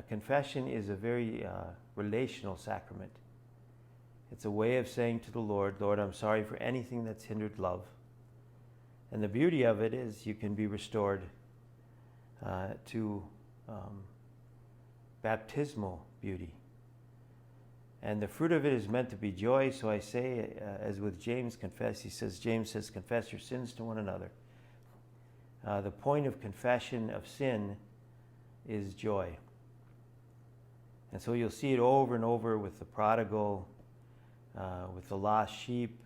confession is a very relational sacrament. It's a way of saying to the Lord, Lord, I'm sorry for anything that's hindered love. And the beauty of it is you can be restored to baptismal beauty. And the fruit of it is meant to be joy. So I say, as with James, James says, confess your sins to one another. The point of confession of sin is joy. And so you'll see it over and over with the prodigal, with the lost sheep.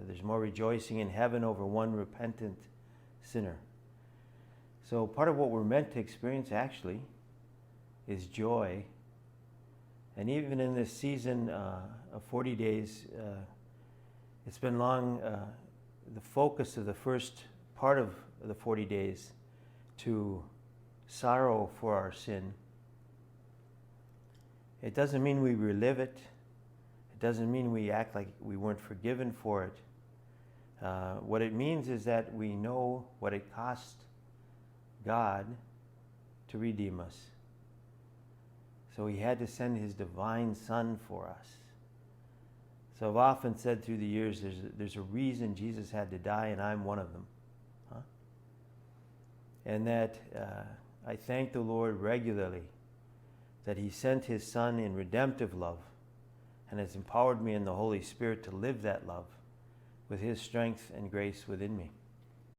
There's more rejoicing in heaven over one repentant sinner. So part of what we're meant to experience actually is joy. And even in this season of 40 days, it's been long, the focus of the first part of the 40 days to sorrow for our sin. It doesn't mean we relive it. It doesn't mean we act like we weren't forgiven for it. What it means is that we know what it cost God to redeem us. So he had to send his divine Son for us. So I've often said through the years, there's a reason Jesus had to die, and I'm one of them. And that I thank the Lord regularly that he sent his Son in redemptive love and has empowered me in the Holy Spirit to live that love with his strength and grace within me.